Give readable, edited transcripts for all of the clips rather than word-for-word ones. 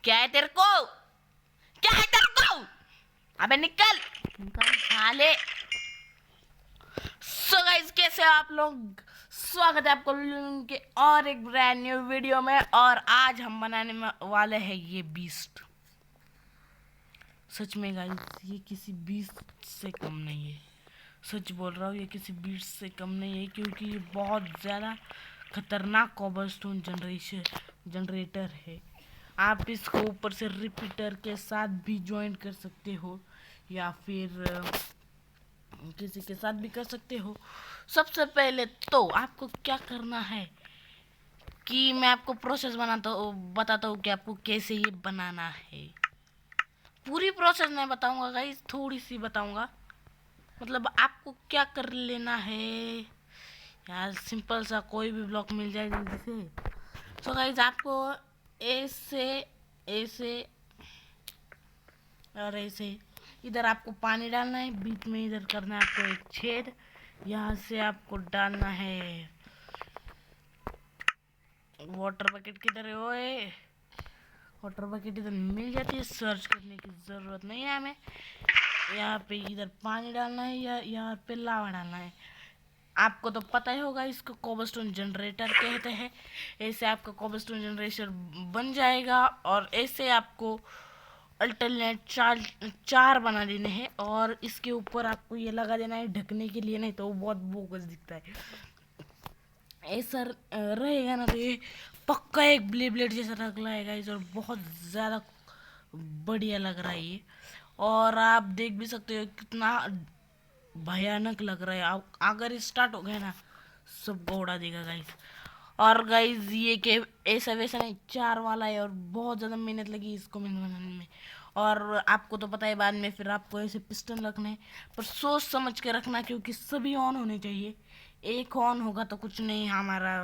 क्या है तेरे को? क्या है तेरे को? अबे निकल निकल साले। सो गाइस, कैसे हो आप लोग? स्वागत है आपको के और एक ब्रांड न्यू वीडियो में। और आज हम बनाने वाले हैं ये बीस्ट। सच में गाइस, ये किसी बीस्ट से कम नहीं है। सच बोल रहा हूँ, ये किसी बीस्ट से कम नहीं है, क्योंकि ये बहुत ज़्यादा खतरनाक कोबलस्टोन जनरेटर है। आप इसको ऊपर से रिपीटर के साथ भी ज्वाइन कर सकते हो, या फिर किसी के साथ भी कर सकते हो। सबसे पहले तो आपको क्या करना है कि मैं आपको प्रोसेस बताता हूँ कि आपको कैसे ये बनाना है। पूरी प्रोसेस नहीं बताऊंगा गाइस, थोड़ी सी बताऊंगा। मतलब आपको क्या कर लेना है यार, सिंपल सा कोई भी ब्लॉक मिल जाए जल्दी से। तो गाइस, आपको ऐसे ऐसे और ऐसे इधर आपको पानी डालना है, बीच में इधर करना है आपको एक छेद, यहाँ से आपको डालना है वाटर बकेट। किधर है ओए? वाटर बकेट इधर मिल जाती है, सर्च करने की ज़रूरत नहीं है हमें। यहाँ पे इधर पानी डालना है या यहाँ पे लावा डालना है। आपको तो पता ही होगा, इसको कोबलस्टोन जनरेटर कहते हैं। ऐसे आपका कोबलस्टोन जनरेटर बन जाएगा। और ऐसे आपको अल्टरनेट चार बना देने हैं, और इसके ऊपर आपको ये लगा देना है ढकने के लिए, नहीं तो वो बहुत बोगस दिखता है। ऐसा रहेगा ना तो ये पक्का एक ब्लेड जैसा लग लाएगा इस, और बहुत ज़्यादा बढ़िया लग रहा है ये। और आप देख भी सकते हो कितना भयानक लग रहा है। अगर स्टार्ट हो गया ना, सबको उड़ा देगा गाइस। और गाइस, ये के ऐसा वैसा नहीं, चार वाला है, और बहुत ज़्यादा मेहनत लगी इसको बनाने में। और आपको तो पता है, बाद में फिर आपको ऐसे पिस्टन रखने, पर सोच समझ के रखना, क्योंकि सभी ऑन होने चाहिए। एक ऑन होगा तो कुछ नहीं, हमारा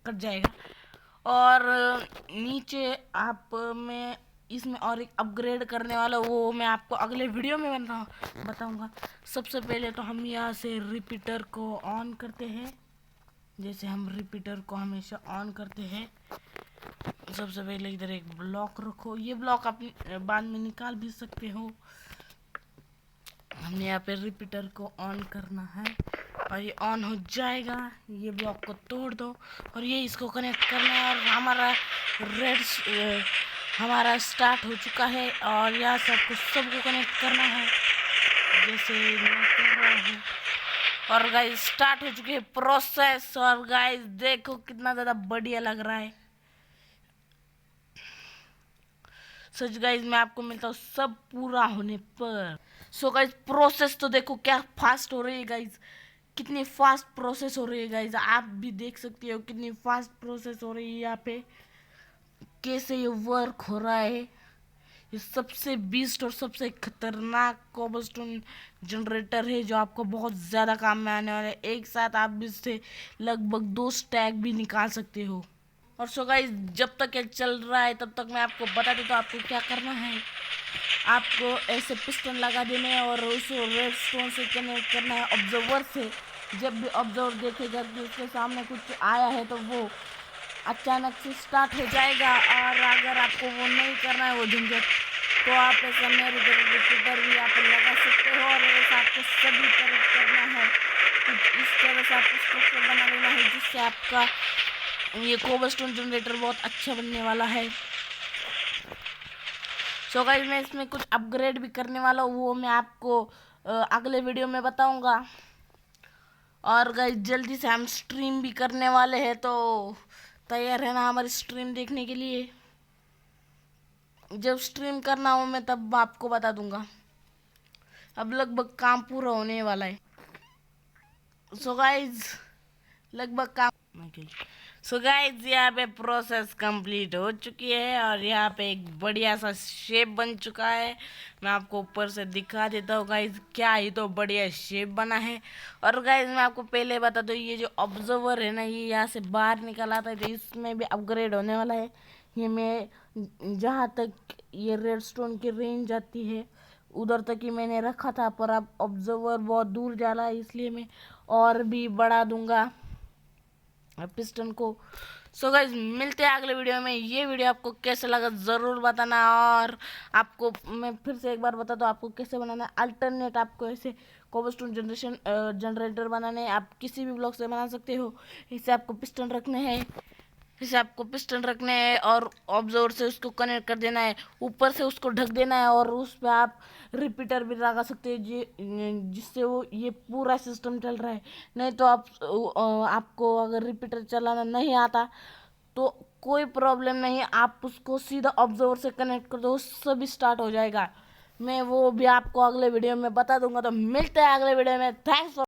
कट जाएगा। और नीचे आप मैं इसमें और एक अपग्रेड करने वाला, वो मैं आपको अगले वीडियो में बताऊंगा। सबसे पहले तो हम यहाँ से रिपीटर को ऑन करते हैं, जैसे हम रिपीटर को हमेशा ऑन करते हैं। सबसे पहले इधर एक ब्लॉक रखो, ये ब्लॉक आप बाद में निकाल भी सकते हो। हमने यहाँ पे रिपीटर को ऑन करना है, और ये ऑन हो जाएगा। ये ब्लॉक को तोड़ दो और ये इसको कनेक्ट करना है, और हमारा स्टार्ट हो चुका है। और यहाँ सबको कनेक्ट करना है, जैसे मैं कर रहा हूँ। और गाइस, स्टार्ट हो चुकी है प्रोसेस। और गाइस देखो कितना ज़्यादा बढ़िया लग रहा है। सच गाइस, मैं आपको मिलता हूँ सब पूरा होने पर। सो गाइस, प्रोसेस तो देखो क्या फास्ट हो रही है गाइस, कितनी फास्ट प्रोसेस हो रही है गाइस। आप भी देख सकते हो कितनी फास्ट प्रोसेस हो रही है यहाँ पे, कैसे ये वर्क हो रहा है। ये सबसे बीस्ट और सबसे खतरनाक कोबलस्टोन जनरेटर है, जो आपको बहुत ज़्यादा काम में आने वाला है। एक साथ आप इससे लगभग 2 स्टैक भी निकाल सकते हो। और सो गाइस, जब तक ये चल रहा है तब तक मैं आपको बता देता हूँ आपको क्या करना है। आपको ऐसे पिस्टन लगा देने हैं, और उसको रेड स्टोन से कनेक्ट करना है ऑब्जर्वर से। जब भी ऑब्जर्वर देखेगा कि उसके सामने कुछ आया है, तो वो अचानक से स्टार्ट हो जाएगा। और अगर आपको वो नहीं करना है, वो झंझट, तो आप ऐसा मेरे रिपीटर भी आप लगा सकते हो। और ऐसा आपको सभी तरह करना है, कुछ इस तरह से आपको स्ट्रक्चर बना लेना है, जिससे आपका ये कोबलस्टोन जनरेटर बहुत अच्छा बनने वाला है। सो गाइस, मैं इसमें कुछ अपग्रेड भी करने वाला हूँ, वो मैं आपको अगले वीडियो में बताऊंगा। और गाइस, जल्दी से हम स्ट्रीम भी करने वाले हैं, तो तैयार है ना हमारी स्ट्रीम देखने के लिए। जब स्ट्रीम करना हो मैं तब आपको बता दूंगा। अब लगभग काम पूरा होने वाला है। सो गाइस, लगभग काम सो गाइस, यहाँ पे प्रोसेस कंप्लीट हो चुकी है, और यहाँ पे एक बढ़िया सा शेप बन चुका है। मैं आपको ऊपर से दिखा देता हूँ गाइस, क्या ही तो बढ़िया शेप बना है। और गाइस, मैं आपको पहले बता दूँ, ये जो ऑब्जर्वर है ना, ये यहाँ से बाहर निकल आता है, तो इसमें भी अपग्रेड होने वाला है। ये मैं जहाँ तक ये रेडस्टोन की रेंज आती है उधर तक ही मैंने रखा था, पर अब ऑब्जर्वर बहुत दूर जा रहा है, इसलिए मैं और भी बढ़ा दूंगा पिस्टन को। सो गाइस मिलते हैं अगले वीडियो में। ये वीडियो आपको कैसे लगा ज़रूर बताना, और आपको मैं फिर से एक बार बता दूँ आपको कैसे बनाना है। अल्टरनेट आपको ऐसे कोबलस्टोन जनरेटर बनाने आप किसी भी ब्लॉक से बना सकते हो। इसे आपको पिस्टन रखने हैं, और ऑब्जर्वर से उसको कनेक्ट कर देना है, ऊपर से उसको ढक देना है, और उस पर आप रिपीटर भी लगा सकते हैं जिससे वो ये पूरा सिस्टम चल रहा है। नहीं तो आपको अगर रिपीटर चलाना नहीं आता तो कोई प्रॉब्लम नहीं, आप उसको सीधा ऑब्जर्वर से कनेक्ट कर दो, उससे भी स्टार्ट हो जाएगा। मैं वो भी आपको अगले वीडियो में बता दूंगा। तो मिलते हैं अगले वीडियो में। Thanks for